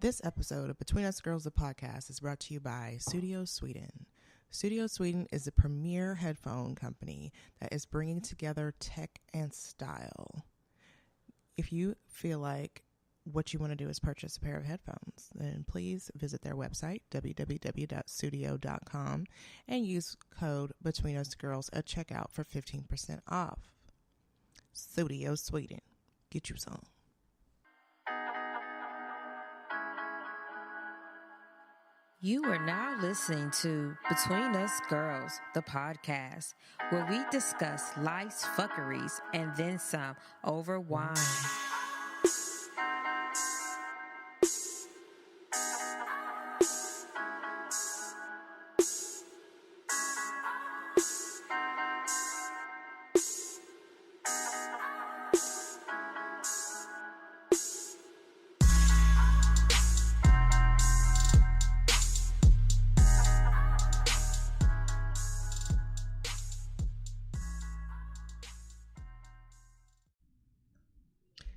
This episode of Between Us Girls, the podcast, is brought to you by Studio Sweden. Studio Sweden is a premier headphone company that is bringing together tech and style. If you feel like what you want to do is purchase a pair of headphones, then please visit their website, www.studio.com, and use code BetweenUsGirls at checkout for 15% off. Studio Sweden. Get you some. You are now listening to Between Us Girls, the podcast, where we discuss life's fuckeries and then some over wine.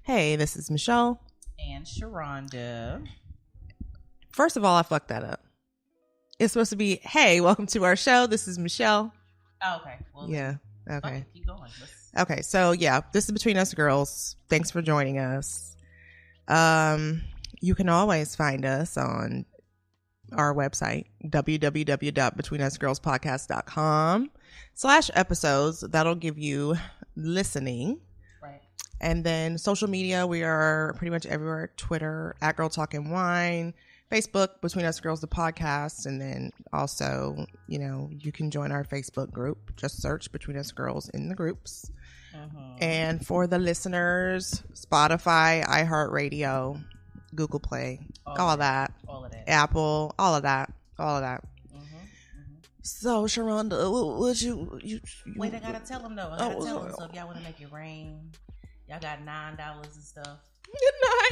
Hey, this is Michelle. And Sharonda. First of all, I fucked that up. It's supposed to be, hey, welcome to our show. This is Michelle. Oh, okay. Well, yeah. Okay. Okay, keep going. Okay. So, yeah, this is Between Us Girls. Thanks for joining us. You can always find us on our website, www.betweenusgirlspodcast.com/episodes. That'll give you listening. And then social media, we are pretty much everywhere. Twitter, @GirlTalkingWine, Facebook, Between Us Girls, the podcast. And then also, you know, you can join our Facebook group. Just search Between Us Girls in the groups. And for the listeners, Spotify, iHeartRadio, Google Play, all of that. Apple, all of that. So, Sharonda, what you wait, I gotta tell them though. I gotta tell them. So if y'all want to make it rain, y'all got $9 and stuff.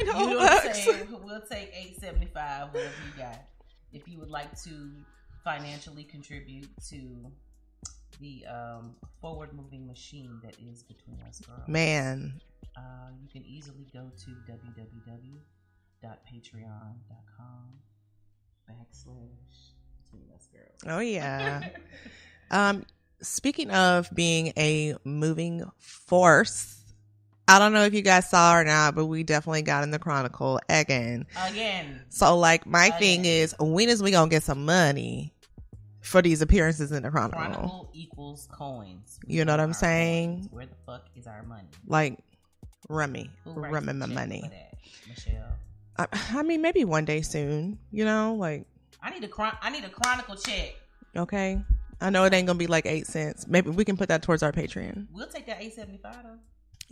$9. You know what I'm saying? We'll take $8.75, whatever you got. If you would like to financially contribute to the forward-moving machine that is Between Us Girls, man, you can easily go to www.patreon.com/Between Us Girls. Oh yeah. Speaking of being a moving force, I don't know if you guys saw or not, but we definitely got in the Chronicle again. So like my thing is, when is we gonna get some money for these appearances in the Chronicle? Chronicle equals coins. You know what I'm saying? Coins. Where the fuck is our money? Like Remy my money. Michelle. I mean, maybe one day soon. You know, like I need a Chronicle check. Okay, I know it ain't gonna be like 8 cents. Maybe we can put that towards our Patreon. We'll take that $8.75 though.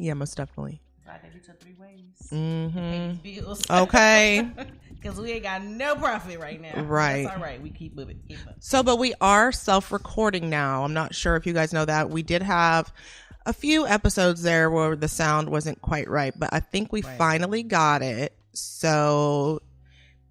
Yeah, most definitely. I can do 3 ways. Mm-hmm. Bills. Okay. Because we ain't got no profit right now. Right. That's all right. We keep moving. So, but we are self-recording now. I'm not sure if you guys know that. We did have a few episodes there where the sound wasn't quite right, but I think we finally got it. So,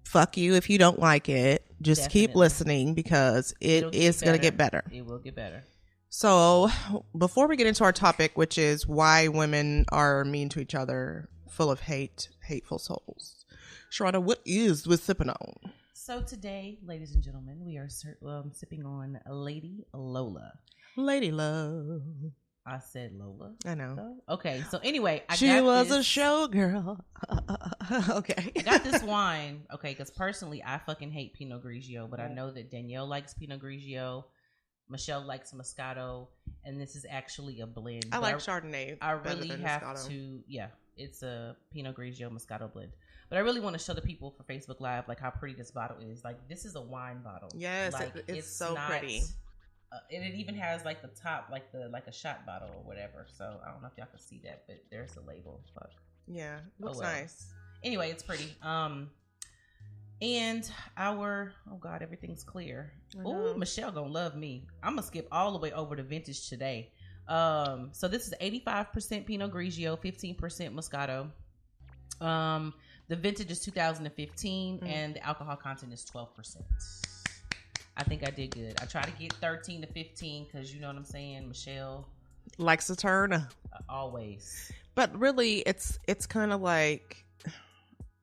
fuck you if you don't like it. Just keep listening because it is going to get better. It will get better. So, before we get into our topic, which is why women are mean to each other, full of hateful souls, Sharonda, what is we sipping on? So today, ladies and gentlemen, we are sipping on Lady Lola. Lady Love. I said Lola. I know. So, okay, so anyway, she was a showgirl. Okay. I got this wine. Okay, because personally, I fucking hate Pinot Grigio, but I know that Danielle likes Pinot Grigio. Michelle likes Moscato, and this is actually a blend. I like Chardonnay. I really have Moscato. to, it's a Pinot Grigio Moscato blend. But I really want to show the people for Facebook Live like how pretty this bottle is. Like this is a wine bottle. Yes, like, it's so pretty. And it even has like the top, like a shot bottle or whatever. So I don't know if y'all can see that, but there's a label. Fuck. Yeah, looks nice. Anyway, it's pretty. And everything's clear. Ooh, Michelle gonna love me. I'm gonna skip all the way over to vintage today. So this is 85% Pinot Grigio, 15% Moscato. The vintage is 2015, and the alcohol content is 12%. I think I did good. I try to get 13 to 15 because you know what I'm saying. Michelle likes a turn. Always. But really, it's kind of like,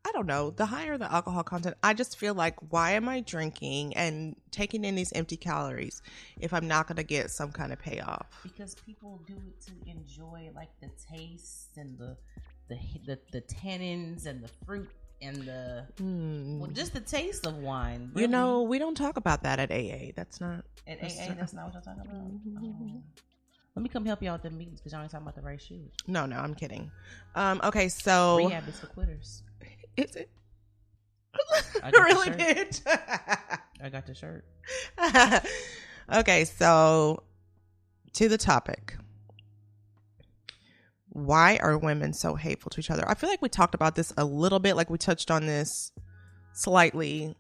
I don't know, the higher the alcohol content, I just feel like, why am I drinking and taking in these empty calories if I'm not going to get some kind of payoff? Because people do it to enjoy like the taste and the tannins and the fruit and the well, just the taste of wine. Really. You know, we don't talk about that at AA. That's not at AA. That's not what y'all talking about. Oh. Let me come help y'all with the meetings because y'all ain't talking about the right shoes. No, I'm kidding. Okay, so rehab is for quitters. Is it? I really, bitch. I got the shirt. Okay, so to the topic. Why are women so hateful to each other? I feel like we talked about this a little bit, like we touched on this slightly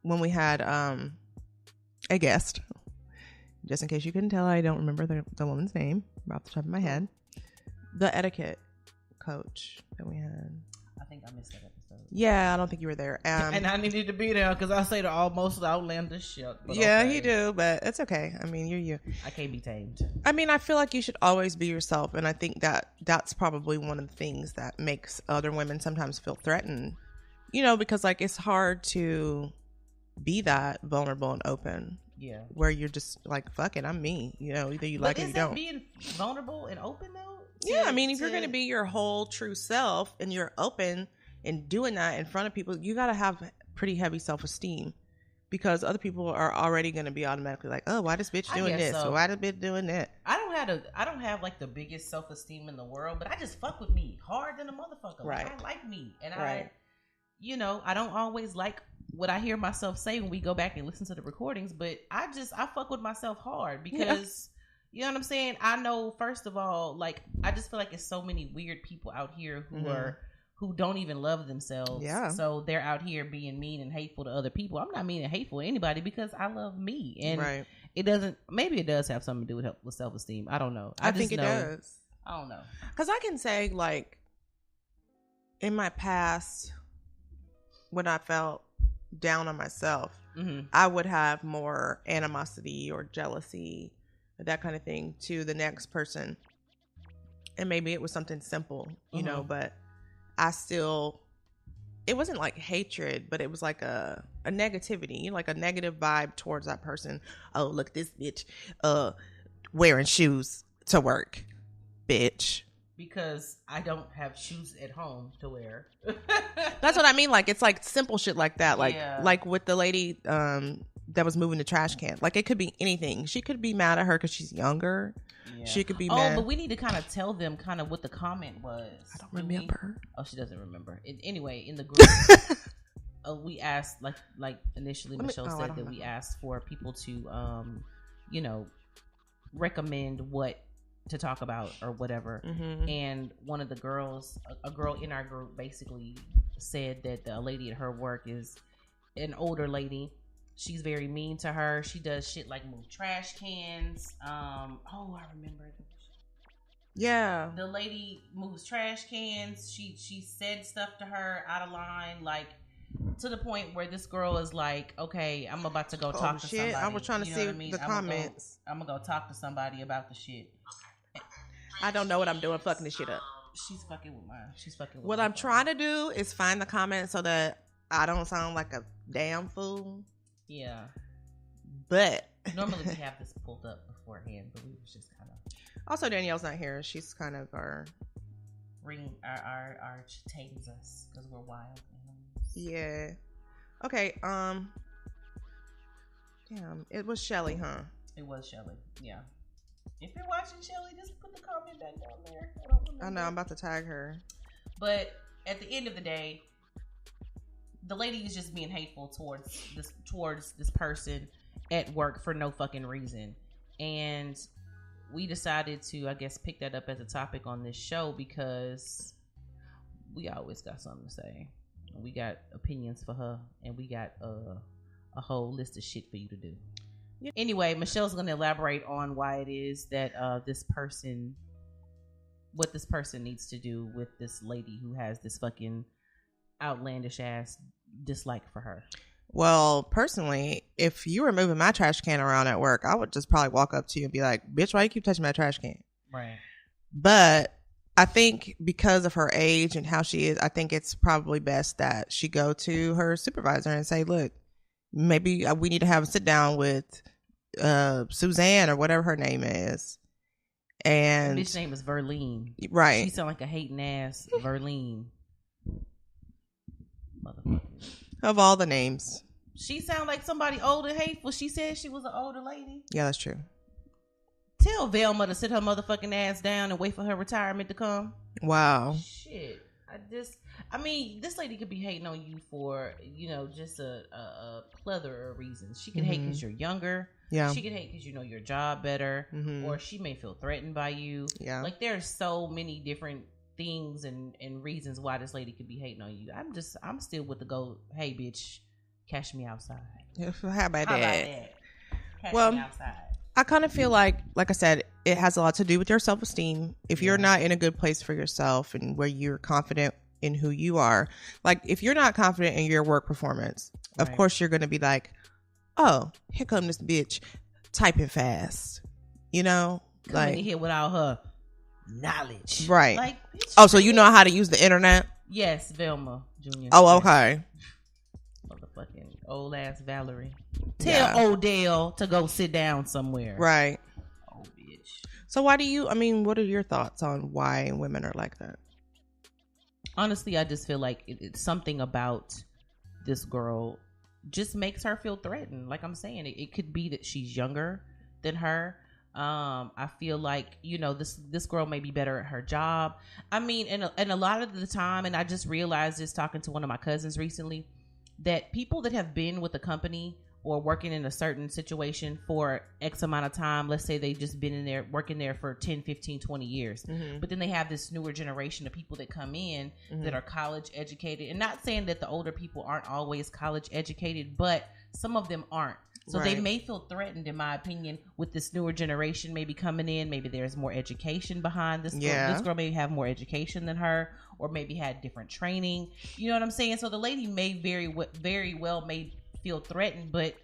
when we had a guest. Just in case you couldn't tell, I don't remember the woman's name off the top of my head. The etiquette coach that we had. I think I missed that episode. Yeah, I don't think you were there. And I needed to be there because I say the almost outlandish shit. Yeah, okay. You do, but it's okay. I mean, you're you. I can't be tamed. I mean, I feel like you should always be yourself. And I think that's probably one of the things that makes other women sometimes feel threatened. You know, because like it's hard to be that vulnerable and open. Yeah. Where you're just like, fuck it, I'm me. You know, either you like it or you don't. But is that being vulnerable and open though? Yeah, I mean, if you're going to be your whole true self and you're open and doing that in front of people, you got to have pretty heavy self-esteem because other people are already going to be automatically like, oh, why this bitch doing this? So. Why this bitch doing that? I don't have like the biggest self-esteem in the world, but I just fuck with me hard than a motherfucker. Right. Like, I like me. And I don't always like what I hear myself say when we go back and listen to the recordings, but I fuck with myself hard because you know what I'm saying? I know, first of all, like I just feel like it's so many weird people out here who don't even love themselves. Yeah. So they're out here being mean and hateful to other people. I'm not mean and hateful to anybody because I love me. And maybe it does have something to do with self-esteem. I don't know. I think it does. I don't know. Because I can say like in my past when I felt down on myself, I would have more animosity or jealousy, that kind of thing to the next person. And maybe it was something simple, you know, but I still, it wasn't like hatred, but it was like a negativity, like a negative vibe towards that person. Oh, look, this bitch wearing shoes to work, bitch. Because I don't have shoes at home to wear. That's what I mean. Like, it's like simple shit like that. Like with the lady that was moving the trash can. Like, it could be anything. She could be mad at her because she's younger. Yeah. She could be mad. Oh, but we need to kind of tell them kind of what the comment was. I don't remember. Oh, she doesn't remember. Anyway, in the group, we asked, like initially Michelle said that we asked for people to, recommend what to talk about or whatever. And one of the girls, a girl in our group, basically said that the lady at her work is an older lady. She's very mean to her. She does shit like move trash cans. I remember. Yeah, the lady moves trash cans. She said stuff to her out of line, like to the point where this girl is like, okay, I'm about to go talk to somebody. I was trying to see the comments. I'm gonna go talk to somebody about the shit. I don't know what I'm doing, fucking this shit up. She's fucking with mine. What I'm trying to do is find the comments so that I don't sound like a damn fool. Yeah. But normally we have this pulled up beforehand, but we was just kind of. Also, Danielle's not here. She's kind of our tames us because we're wild animals. Yeah. Okay. Damn. It was Shelly, huh? It was Shelly. Yeah. If you're watching, Shelly, just put the comment back down there. I know. I'm about to tag her. But at the end of the day, the lady is just being hateful towards this person at work for no fucking reason. And we decided to, I guess, pick that up as a topic on this show because we always got something to say. We got opinions for her, and we got a whole list of shit for you to do. Anyway, Michelle's going to elaborate on why it is that what this person needs to do with this lady who has this fucking outlandish ass dislike for her. Well, personally, if you were moving my trash can around at work, I would just probably walk up to you and be like, bitch, why you keep touching my trash can? Right. But I think because of her age and how she is, I think it's probably best that she go to her supervisor and say, look, maybe we need to have a sit down with Suzanne or whatever her name is. And bitch name is Verlene. Right. She sound like a hating ass Verlene. Motherfucker. Of all the names. She sound like somebody old and hateful. She said she was an older lady. Yeah, that's true. Tell Velma to sit her motherfucking ass down and wait for her retirement to come. Wow. Shit. I mean, this lady could be hating on you for, just a plethora of reasons. She could hate because you're younger. Yeah. She could hate because you know your job better. Or she may feel threatened by you. Yeah. Like, there's so many different things and reasons why this lady could be hating on you. I'm still with the go, hey, bitch, catch me outside. How about that? Catch me outside. I kind of feel like I said, it has a lot to do with your self-esteem. If you're not in a good place for yourself and where you're confident in who you are, like if you're not confident in your work performance, of course you're going to be like, oh, here come this bitch typing fast, coming in here without her knowledge, right? Like, oh, so you know how to use the internet? Yes, Velma Jr. Oh, okay. Motherfucking old ass Valerie. Tell Odell to go sit down somewhere. Right. Oh, bitch. So what are your thoughts on why women are like that? Honestly, I just feel like it's something about this girl just makes her feel threatened. Like I'm saying, it could be that she's younger than her. I feel like, this girl may be better at her job. I mean, and a lot of the time, and I just realized this talking to one of my cousins recently, that people that have been with a company or working in a certain situation for X amount of time, let's say they've just been in there working there for 10, 15, 20 years. But then they have this newer generation of people that come in that are college educated. And not saying that the older people aren't always college educated, but some of them aren't. So they may feel threatened, in my opinion, with this newer generation maybe coming in. Maybe there's more education behind this girl. This girl may have more education than her, or maybe had different training. You know what I'm saying? So the lady may very well may feel threatened, but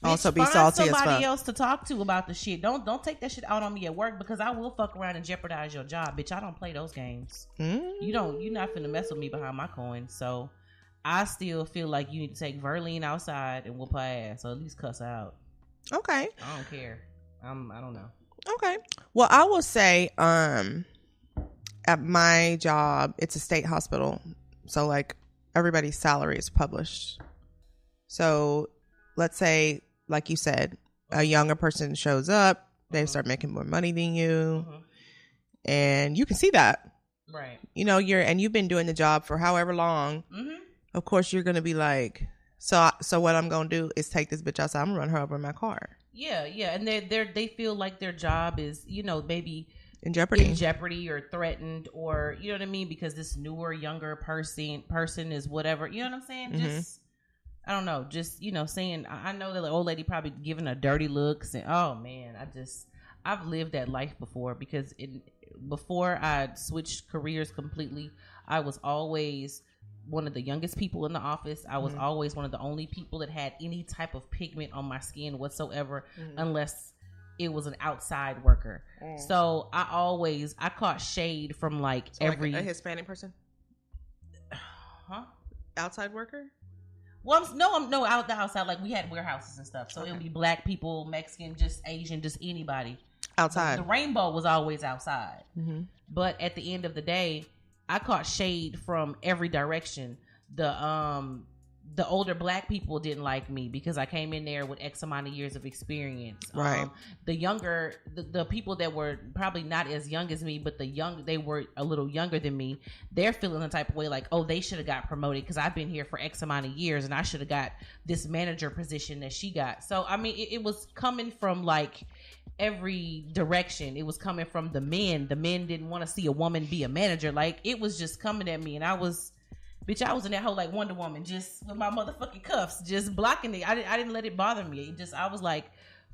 also be salty as fuck. Somebody else to talk to about the shit. Don't take that shit out on me at work, because I will fuck around and jeopardize your job, bitch. I don't play those games. You're not finna mess with me behind my coin. So I still feel like you need to take Verlene outside and whoop her ass, or at least cuss her out. Okay. I don't care. I don't know. Okay. Well, I will say, at my job, it's a state hospital. So like everybody's salary is published. So let's say, like you said, a younger person shows up, they start making more money than you, and you can see that. Right. You've been doing the job for however long. Of course, you're going to be like, so what I'm going to do is take this bitch outside. I'm going to run her over in my car. Yeah. And they feel like their job is, maybe in jeopardy or threatened, or, you know what I mean? Because this newer, younger person is whatever, you know what I'm saying? Just, I don't know. Just, saying, I know that the old lady probably giving her dirty looks, and oh man, I've lived that life before, because before I switched careers completely, I was always one of the youngest people in the office. I was always one of the only people that had any type of pigment on my skin whatsoever, unless it was an outside worker. So I caught shade from like every like a Hispanic person. Outside worker. Well, I'm out the outside. Like we had warehouses and stuff, so it would be black people, Mexican, just Asian, just anybody outside. The rainbow was always outside, but at the end of the day, I caught shade from every direction. The older black people didn't like me because I came in there with X amount of years of experience. Right. The younger, the people that were probably not as young as me, but they were a little younger than me. They're feeling the type of way like, oh, they should have got promoted because I've been here for X amount of years and I should have got this manager position that she got. So, I mean, it was coming from like every direction. It was coming from the men. The men didn't want to see a woman be a manager. Like, it was just coming at me, and I was in that whole like Wonder Woman, just with my motherfucking cuffs, just blocking it. I didn't let it bother me. I was like,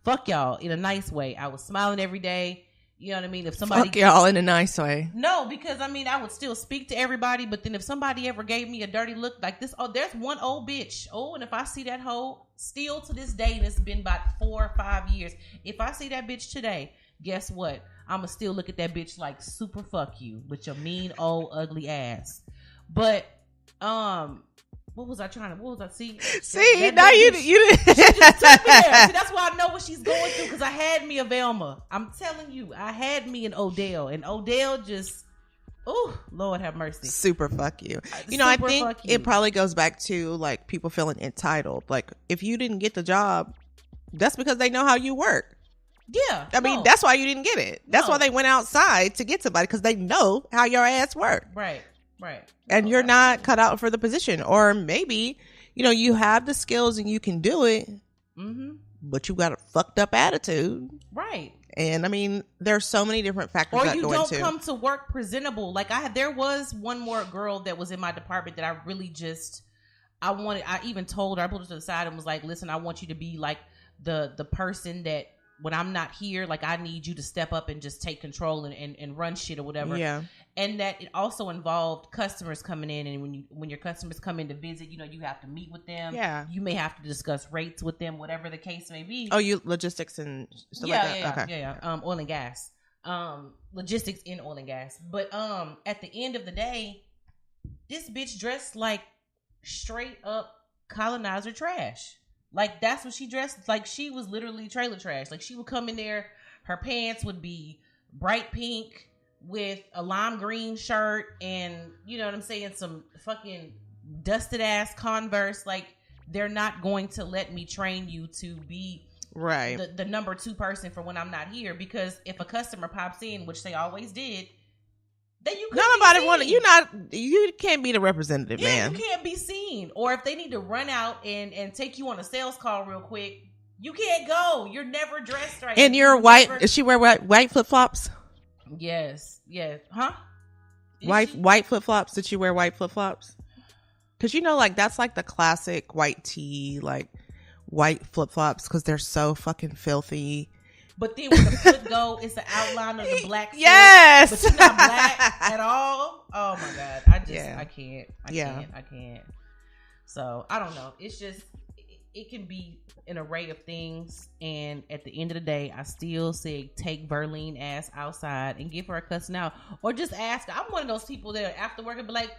fuck y'all, in a nice way. I was smiling every day. You know what I mean? If somebody fuck y'all in a nice way. No, because I mean, I would still speak to everybody, but then if somebody ever gave me a dirty look like this, oh, there's one old bitch. Oh, and if I see that hoe still to this day, and it's been about 4 or 5 years, if I see that bitch today, guess what? I'ma still look at that bitch like super fuck you with your mean old ugly ass. But what was I see? Now you didn't. She just took me there. See, that's why I know what she's going through, because I had me a Velma. I'm telling you, I had me an Odell, and Odell just, oh Lord have mercy, super fuck you. I think it probably goes back to like people feeling entitled. Like if you didn't get the job, that's because they know how you work. Yeah, I mean that's why you didn't get it. That's why they went outside to get somebody, because they know how your ass work. Right. And you're not cut out for the position. Or maybe, you have the skills and you can do it, but you got a fucked up attitude. Right. And I mean, there's so many different factors that go into. Or you don't come to work presentable. Like there was one more girl that was in my department that I really I even told her, I pulled her to the side and was like, listen, I want you to be like the person that when I'm not here, like I need you to step up and just take control and run shit or whatever. Yeah. And that it also involved customers coming in, and when your customers come in to visit, you have to meet with them. Yeah. You may have to discuss rates with them, whatever the case may be. Oh, you logistics and stuff like that. Yeah. Oil and gas. Logistics in oil and gas. But at the end of the day, this bitch dressed like straight up colonizer trash. Like that's what she dressed like. She was literally trailer trash. Like she would come in there, her pants would be bright pink with a lime green shirt, and you know what I'm saying, some fucking dusted ass Converse. Like they're not going to let me train you to be right the number 2 person for when I'm not here, because if a customer pops in, which they always did, then you you can't be the representative, man. You can't be seen. Or if they need to run out and take you on a sales call real quick, you can't go. You're never dressed right. And you're white. Does she wear white flip flops? Yes. Huh? White flip flops. Did she wear white flip flops? Because like that's like the classic white tee, like white flip flops, because they're so fucking filthy. But then when the foot go, it's the outline of the black foot. Yes. But you're not black at all. Oh my God. I can't. I can't. So I don't know. It's just, it can be an array of things. And at the end of the day, I still say take Verlene ass outside and give her a cussing out. Or just ask her. I'm one of those people that after work and be like,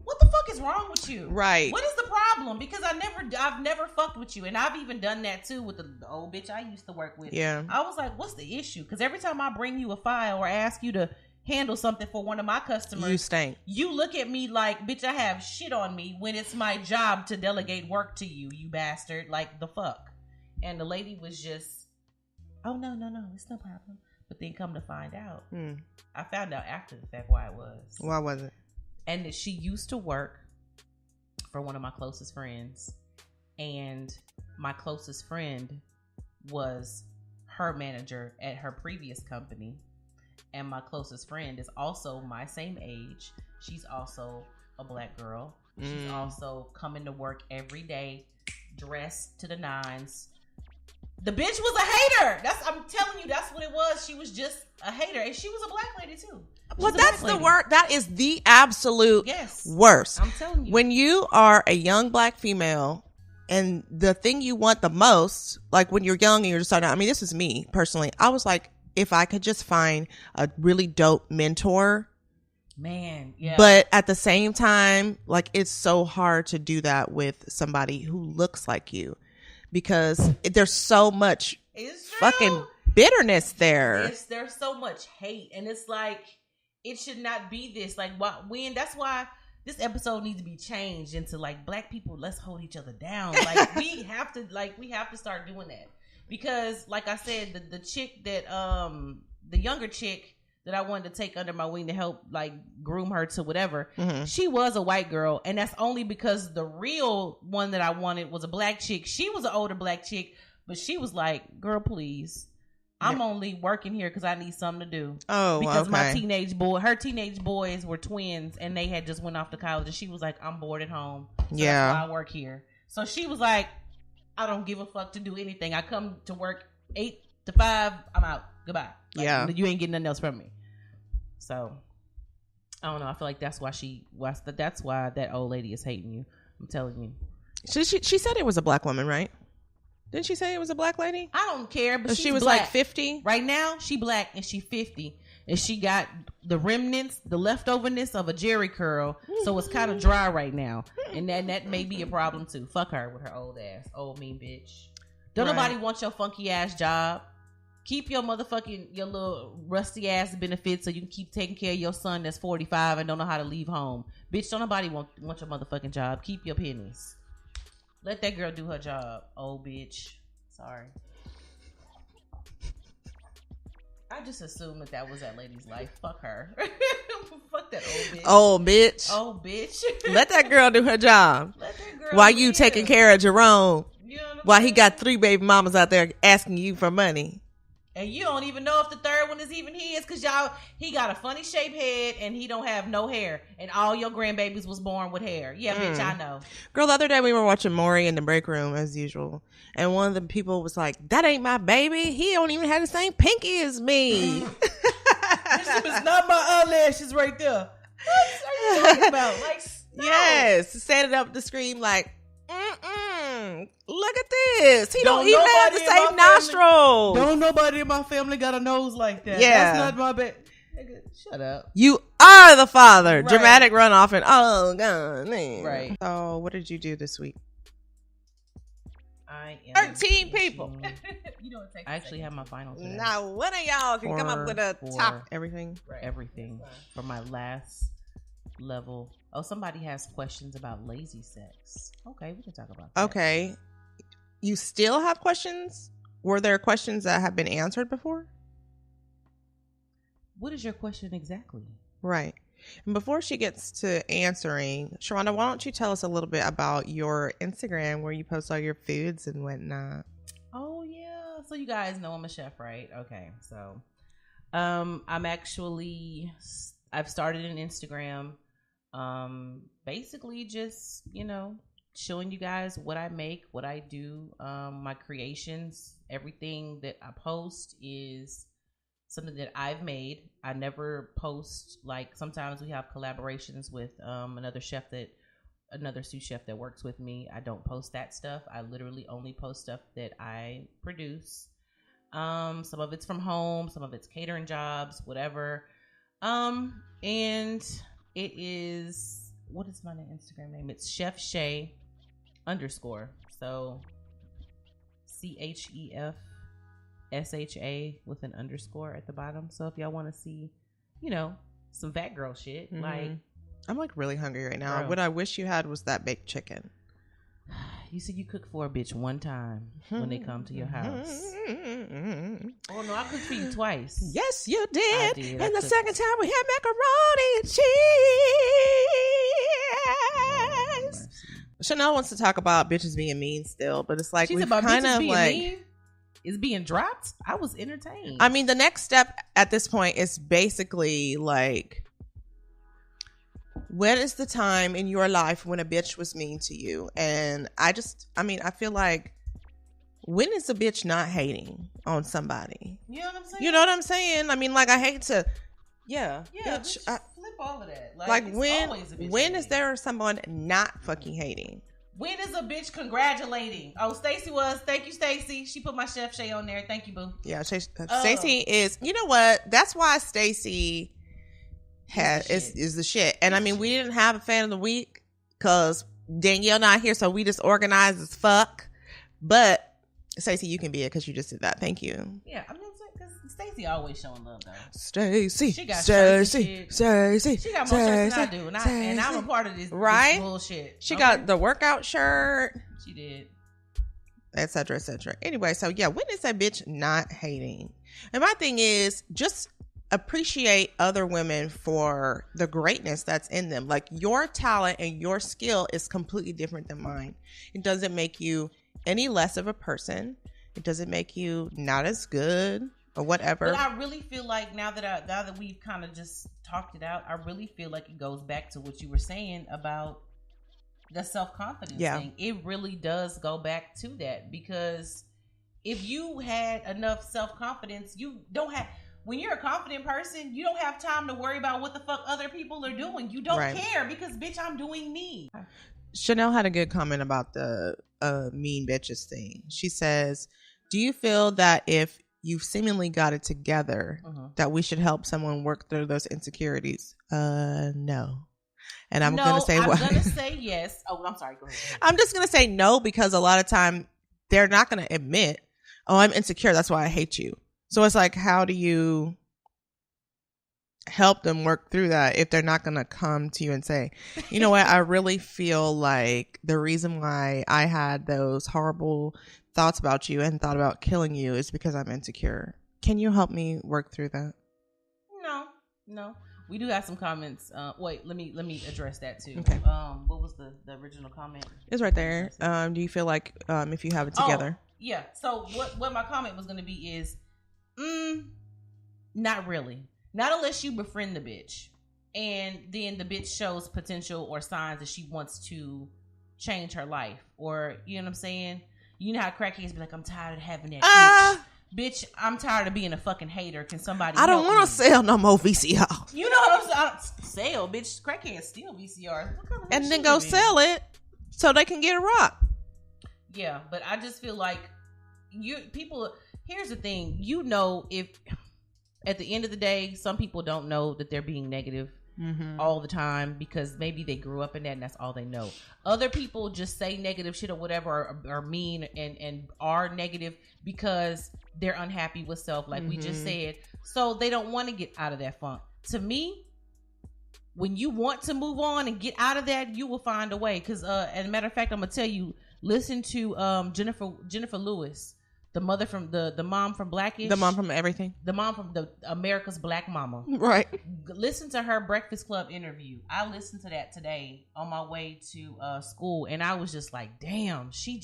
what the fuck is wrong with you? Right. What is the problem? Because I've never fucked with you. And I've even done that too with the old bitch I used to work with. Yeah. I was like, what's the issue? Because every time I bring you a file or ask you to handle something for one of my customers, you stink. You look at me like, bitch, I have shit on me when it's my job to delegate work to you, you bastard. Like, the fuck? And the lady was just, oh, no, it's no problem. But then come to find out, I found out after the fact why it was. Why was it? And that she used to work for one of my closest friends. And my closest friend was her manager at her previous company. And my closest friend is also my same age. She's also a black girl. She's also coming to work every day, dressed to the nines. The bitch was a hater. I'm telling you, that's what it was. She was just a hater. And she was a black lady too. Well, that's the worst. That is the absolute worst. I'm telling you. When you are a young black female and the thing you want the most, like when you're young and you're just starting out, I mean, this is me personally. I was like, if I could just find a really dope mentor. Man, yeah. But at the same time, like it's so hard to do that with somebody who looks like you, because there's so much fucking bitterness there. There's so much hate, and it's like, it should not be this. Like, that's why this episode needs to be changed into like, black people, let's hold each other down. Like we have to start doing that, because like I said, the chick that the younger chick that I wanted to take under my wing to help like groom her to whatever, she was a white girl, and that's only because the real one that I wanted was a black chick. She was an older black chick, but she was like, girl, please, I'm only working here because I need something to do. Oh, because okay. her teenage boys were twins, and they had just went off to college, and she was like, I'm bored at home. So yeah, that's why I work here. So she was like, I don't give a fuck to do anything. I come to work 8 to 5. I'm out. Goodbye. Like, you ain't getting nothing else from me. So I don't know. I feel like that's why that's why that old lady is hating you. I'm telling you. She said it was a black woman, right? Didn't she say it was a black lady? I don't care, but she was black. like 50. Right now, she black and she 50. And she got the remnants, the leftoverness of a Jerry curl. So it's kind of dry right now. And that may be a problem too. Fuck her with her old ass. Old mean bitch. Don't nobody want your funky ass job. Keep your little rusty ass benefits so you can keep taking care of your son that's 45 and don't know how to leave home. Bitch, don't nobody want your motherfucking job. Keep your pennies. Let that girl do her job, old bitch. Sorry. I just assumed that was that lady's life. Fuck her. Fuck that old bitch. Old bitch. Old bitch. Let that girl do her job. Let that girl while you taking care of Jerome. You know what I'm while saying? he got 3 baby mamas out there asking you for money. And you don't even know if the third one is even his because he got a funny shaped head and he don't have no hair. And all your grandbabies was born with hair. Yeah, bitch, I know. Girl, the other day we were watching Maury in the break room as usual. And one of the people was like, that ain't my baby. He don't even have the same pinky as me. This is not my eyelashes right there. What are you talking about? Like, no. Yes. Standing up to scream like, look at this. He don't even have the same nostrils. Don't nobody in my family got a nose like that. Yeah. That's not my baby. Shut up. You are the father. Right. Dramatic runoff and oh god, man. Right. So what did you do this week? I am 13 people. You know what takes I actually have my final today. Now one of y'all can come up with a top everything. Right. Everything for my last level. Oh, somebody has questions about lazy sex. Okay, we can talk about that. Okay. You still have questions? Were there questions that have been answered before? What is your question exactly? Right. And before she gets to answering, Sharonda, why don't you tell us a little bit about your Instagram where you post all your foods and whatnot? Oh, yeah. So you guys know I'm a chef, right? Okay. So I've started an Instagram. Basically just, showing you guys what I make, what I do, my creations. Everything that I post is something that I've made. I never post, like, sometimes we have collaborations with another sous chef that works with me. I don't post that stuff. I literally only post stuff that I produce. Some of it's from home, some of it's catering jobs, whatever. And it is, what is my Instagram name? It's Chef Shay _. So CHEFSHA with an underscore at the bottom. So if y'all want to see, some fat girl shit, like, I'm like really hungry right now. Bro. What I wish you had was that baked chicken. You said you cook for a bitch one time when they come to your house. Oh no, I cooked for you twice. Yes, you did. I did. And the second time we had macaroni and cheese. Chanel wants to talk about bitches being mean still, but it's like she's we about kind bitches of being like mean is being dropped. I was entertained. I mean, the next step at this point is basically like, when is the time in your life when a bitch was mean to you? And I feel like, when is a bitch not hating on somebody? You know what I'm saying? You know what I'm saying? I mean, like, I hate to, bitch, flip all of that. Like when is there someone not fucking hating? When is a bitch congratulating? Oh, Stacey was. Thank you, Stacey. She put my Chef Shay on there. Thank you, boo. Yeah, Stacey is. You know what? That's why Stacey is the shit. And I mean, we didn't have a fan of the week because Danielle not here, so we just organized as fuck. But Stacey, you can be it because you just did that. Thank you. Yeah, I mean, because Stacey always showing love though. Stacey, she got Stacey. She got more shirts than I do, and I'm a part of this bullshit. She got the workout shirt. She did. Etc. Etc. Anyway, so yeah, when is that bitch not hating? And my thing is just appreciate other women for the greatness that's in them. Like, your talent and your skill is completely different than mine. It doesn't make you any less of a person. It doesn't make you not as good or whatever. But I really feel like now that we've kind of just talked it out, I really feel like it goes back to what you were saying about the self-confidence thing. It really does go back to that, because if you had enough self-confidence, when you're a confident person, you don't have time to worry about what the fuck other people are doing. You don't care because, bitch, I'm doing me. Chanel had a good comment about the a mean bitches thing. She says, do you feel that if you've seemingly got it together, that we should help someone work through those insecurities? No. And I'm going to say what? I'm going to say yes. Oh, I'm sorry. Go ahead. I'm just going to say no, because a lot of time they're not going to admit, oh, I'm insecure, that's why I hate you. So it's like, how do you help them work through that if they're not going to come to you and say, you know what, I really feel like the reason why I had those horrible thoughts about you and thought about killing you is because I'm insecure. Can you help me work through that? No. We do have some comments. Wait, let me address that too. Okay. What was the original comment? It's right there. Do you feel like if you have it together? Yeah. So what my comment was going to be is, not really. Not unless you befriend the bitch, and then the bitch shows potential or signs that she wants to change her life, or you know what I'm saying. You know how crackheads be like, I'm tired of having that bitch. I'm tired of being a fucking hater. Can somebody? I don't want to sell no more VCR. You know what I'm saying? Sell, bitch. Crackheads steal VCRs. And then go sell it so they can get a rock. Yeah, but I just feel like people. Here's the thing. You know, if at the end of the day, some people don't know that they're being negative all the time because maybe they grew up in that and that's all they know. Other people just say negative shit or whatever, or mean and are negative because they're unhappy with self, like we just said. So they don't want to get out of that funk. To me, when you want to move on and get out of that, you will find a way. Because as a matter of fact, I'm gonna tell you, listen to Jennifer Lewis. The mother from the mom from Blackish. The mom from everything. The mom from the America's Black Mama. Right. Listen to her Breakfast Club interview. I listened to that today on my way to school, and I was just like, damn, she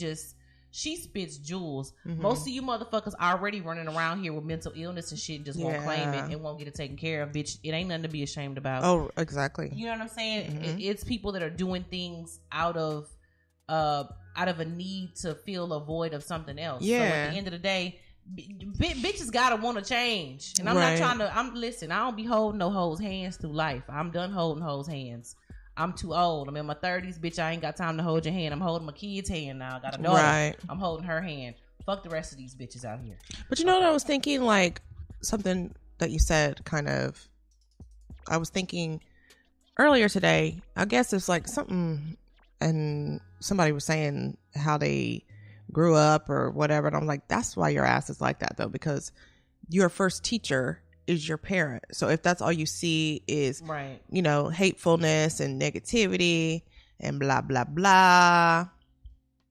spits jewels. Most of you motherfuckers already running around here with mental illness and shit and just won't claim it and won't get it taken care of. Bitch, it ain't nothing to be ashamed about. Oh, exactly. You know what I'm saying? It's people that are doing things out of a need to fill a void of something else. Yeah. So at the end of the day, bitches gotta want to change. And I'm not trying to. Listen, I don't be holding no hoes' hands through life. I'm done holding hoes' hands. I'm too old. I'm in my 30s, bitch. I ain't got time to hold your hand. I'm holding my kid's hand now. I got a daughter. Right. I'm holding her hand. Fuck the rest of these bitches out here. But you know what I was thinking? Like something that you said, kind of. I was thinking earlier today. I guess it's like something. And somebody was saying how they grew up or whatever. And I'm like, that's why your ass is like that, though, because your first teacher is your parent. So if that's all you see is, you know, hatefulness and negativity and blah, blah, blah,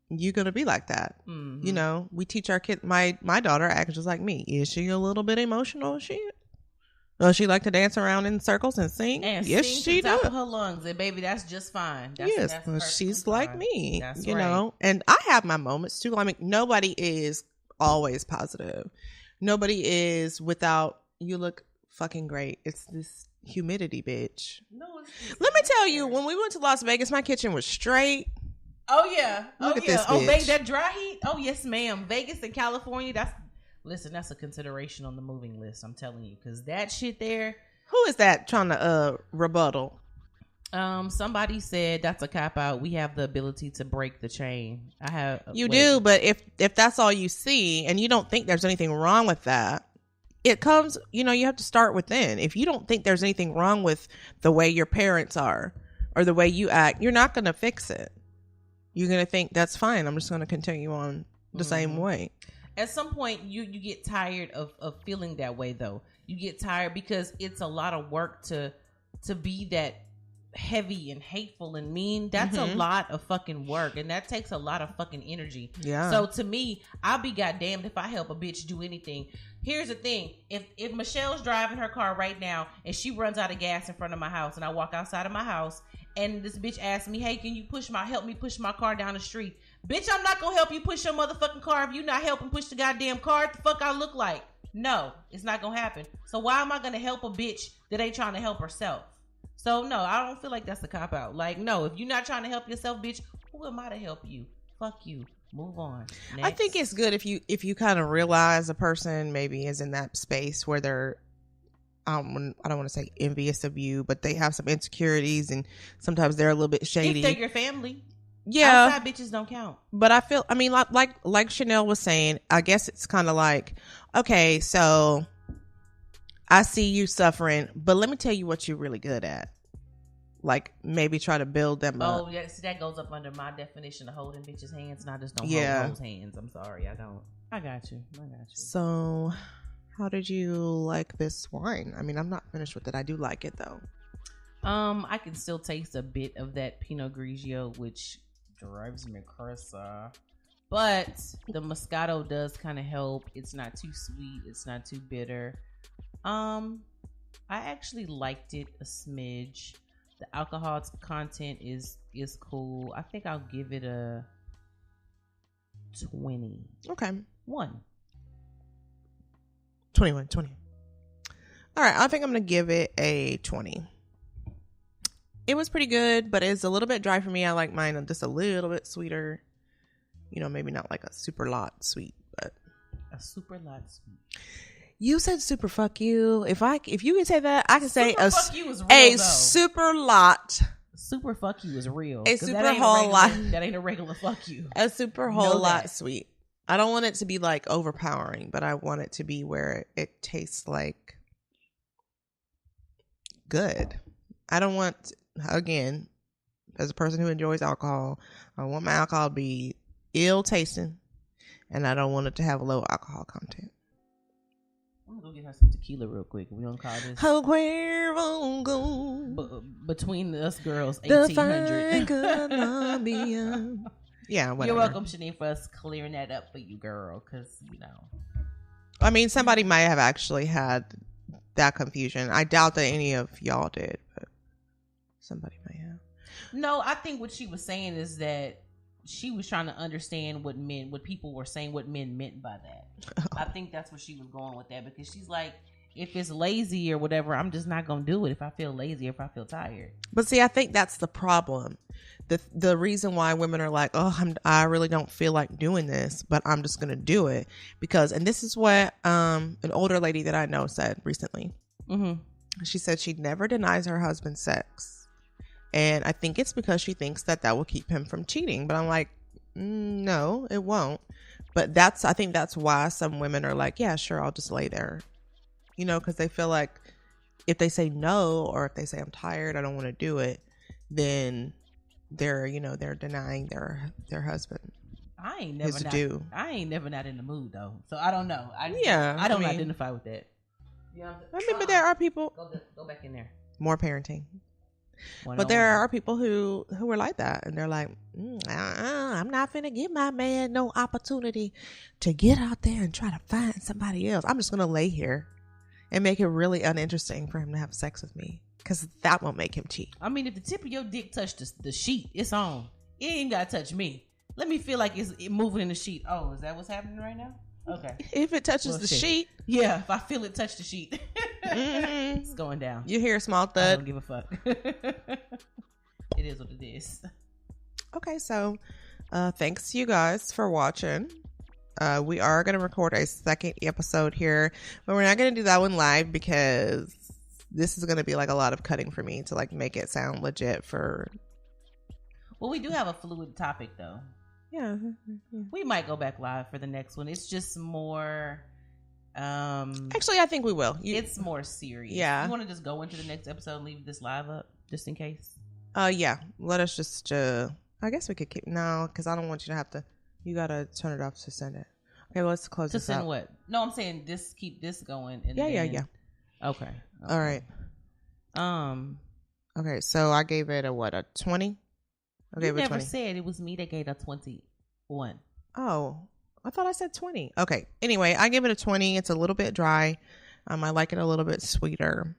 you're going to be like that. You know, we teach our kids. My daughter acts just like me. Is she a little bit emotional? Does she like to dance around in circles and sing? And yes, sing she does. Top of her lungs, and baby, that's just fine. That's she's like me. That's you know, and I have my moments too. I mean, nobody is always positive. Nobody is without. You look fucking great. It's this humidity, bitch. No, let me tell you, when we went to Las Vegas, my kitchen was straight. Oh yeah. Look at this bitch. That dry heat. Oh yes, ma'am. Vegas and California. That's a consideration on the moving list. I'm telling you, because that shit there. Who is that trying to rebuttal? Somebody said that's a cop out. We have the ability to break the chain. You do, but if that's all you see and you don't think there's anything wrong with that, it comes. You know, you have to start within. If you don't think there's anything wrong with the way your parents are or the way you act, you're not going to fix it. You're going to think that's fine. I'm just going to continue on the same way. At some point, you get tired of feeling that way, though. You get tired because it's a lot of work to be that heavy and hateful and mean. That's a lot of fucking work, and that takes a lot of fucking energy. Yeah. So to me, I'll be goddamned if I help a bitch do anything. Here's the thing: if Michelle's driving her car right now and she runs out of gas in front of my house, and I walk outside of my house, and this bitch asks me, "Hey, can you help me push my car down the street?" Bitch, I'm not gonna help you push your motherfucking car if you not helping push the goddamn car. What the fuck I look like? No, it's not gonna happen. So why am I gonna help a bitch that ain't trying to help herself? So no, I don't feel like that's a cop out. Like, no, if you're not trying to help yourself, bitch, who am I to help you? Fuck you. Move on. Next. I think it's good if you kind of realize a person maybe is in that space where they're I don't want to say envious of you, but they have some insecurities and sometimes they're a little bit shady. If they're your family. Yeah. Outside bitches don't count. But I feel, I mean, like Chanel was saying, I guess it's kind of like, okay, so I see you suffering, but let me tell you what you're really good at. Like, maybe try to build them up. Oh, yeah. See, that goes up under my definition of holding bitches' hands, and I just don't hold those hands. I'm sorry. I don't. I got you. So, how did you like this wine? I mean, I'm not finished with it. I do like it, though. I can still taste a bit of that Pinot Grigio, which drives me crazy. But the Moscato does kind of help. It's not too sweet. It's not too bitter. I actually liked it a smidge. The alcohol content is cool. I think I'll give it a 20. Okay. 21. 20. All right. I think I'm going to give it a 20. It was pretty good, but it's a little bit dry for me. I like mine just a little bit sweeter. You know, maybe not like a super lot sweet, but a super lot sweet. You said super fuck you. If you can say that, I can say super fuck you is real, a though. Super lot. Super fuck you is real. A super whole lot. That ain't a regular fuck you. A super whole lot sweet. I don't want it to be like overpowering, but I want it to be where it tastes like good. I don't want, again, as a person who enjoys alcohol, I want my alcohol to be ill tasting, and I don't want it to have low alcohol content. I'm gonna go get her some tequila real quick. We don't call this between us girls 1800. Yeah, whatever. You're welcome, Shanique, for us clearing that up for you, girl. Because I mean, somebody might have actually had that confusion. I doubt that any of y'all did, but somebody might have. No, I think what she was saying is that she was trying to understand what people were saying, what men meant by that. I think that's where she was going with that, because she's like, if it's lazy or whatever, I'm just not going to do it if I feel lazy or if I feel tired. But see, I think that's the problem. The reason why women are like, oh, I really don't feel like doing this, but I'm just going to do it because, and this is what an older lady that I know said recently. Mm-hmm. She said she never denies her husband sex. And I think it's because she thinks that will keep him from cheating. But I'm like, no, it won't. But I think that's why some women are like, yeah, sure, I'll just lay there. You know, because they feel like if they say no, or if they say I'm tired, I don't want to do it, then they're denying their husband. I ain't never not in the mood though. So I don't know. I don't identify with that. I mean, but there are people. Go back in there. More parenting. But there are people who are like that, and they're like, I'm not finna give my man no opportunity to get out there and try to find somebody else. I'm just gonna lay here and make it really uninteresting for him to have sex with me, because that won't make him cheat. I mean, if the tip of your dick touched the sheet, it's on. It ain't gotta touch me. Let me feel like it's moving in the sheet. Oh, is that what's happening right now? Okay. If it touches the sheet. Yeah, if I feel it touch the sheet. It's going down. You hear a small thud. I don't give a fuck. It is what it is. Okay, so thanks you guys for watching. We are going to record a second episode here, but we're not going to do that one live because this is going to be like a lot of cutting for me to like make it sound legit for. Well, we do have a fluid topic though. Yeah. We might go back live for the next one. It's just more actually, I think we will. It's more serious. Yeah. You want to just go into the next episode and leave this live up just in case? Yeah. Let us just I guess we could keep because I don't want you to have to. You gotta turn it off to send it. Okay, well, let's close this out. To send what? No, I'm saying keep this going. And yeah. Okay. All right. Okay, so I gave it a 20? Okay, you never said it was me that gave a 21. Oh, I thought I said 20. Okay. Anyway, I give it a 20. It's a little bit dry. I like it a little bit sweeter.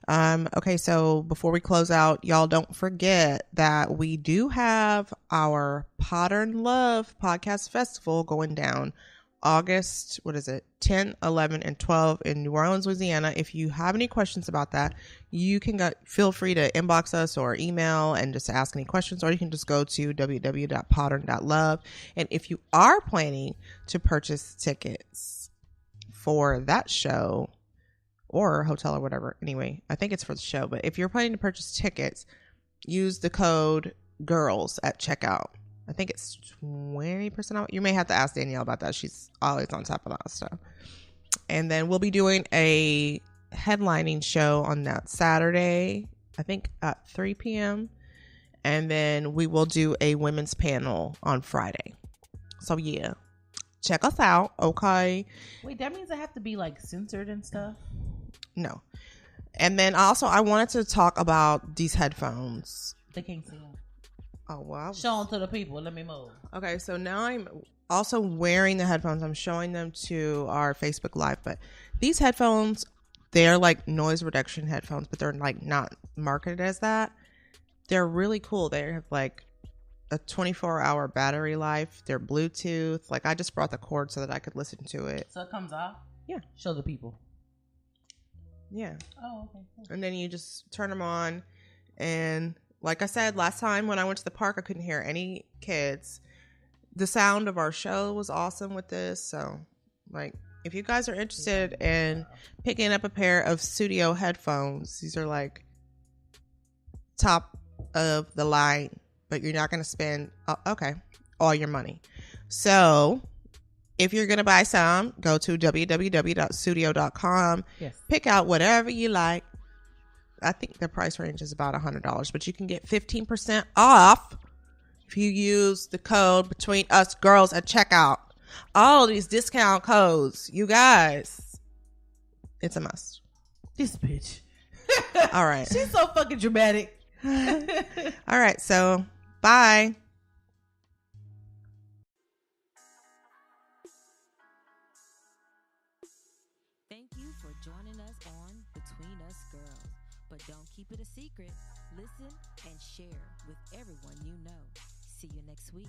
Okay, so before we close out, y'all don't forget that we do have our Modern Love Podcast Festival going down August, 10, 11, and 12 in New Orleans, Louisiana. If you have any questions about that, you can feel free to inbox us or email and just ask any questions, or you can just go to www.podern.love. And if you are planning to purchase tickets for that show or hotel or whatever, anyway, I think it's for the show, but if you're planning to purchase tickets, use the code girls at checkout. I think it's 20% off. You may have to ask Danielle about that. She's always on top of that stuff. And then we'll be doing a headlining show on that Saturday, I think at 3 p.m. And then we will do a women's panel on Friday. So yeah, check us out. Okay. Wait, that means I have to be like censored and stuff? No. And then also I wanted to talk about these headphones. They can't see them. Oh, wow. Show them to the people. Let me move. Okay, so now I'm also wearing the headphones. I'm showing them to our Facebook Live. But these headphones, they're like noise reduction headphones, but they're like not marketed as that. They're really cool. They have like a 24-hour battery life. They're Bluetooth. Like I just brought the cord so that I could listen to it. So it comes off? Yeah. Show the people. Yeah. Oh, okay. Cool. And then you just turn them on. And like I said, last time when I went to the park, I couldn't hear any kids. The sound of our show was awesome with this. So, like, if you guys are interested in picking up a pair of studio headphones, these are like top of the line, but you're not going to spend, all your money. So, if you're going to buy some, go to www.studio.com. Yes. Pick out whatever you like. I think the price range is about $100, but you can get 15% off if you use the code Between Us Girls at checkout. All these discount codes, you guys, it's a must. This bitch. All right. She's so fucking dramatic. All right. So, bye. Thank you for joining us on Between Us Girls. But don't keep it a secret. Listen and share with everyone you know. See you next week.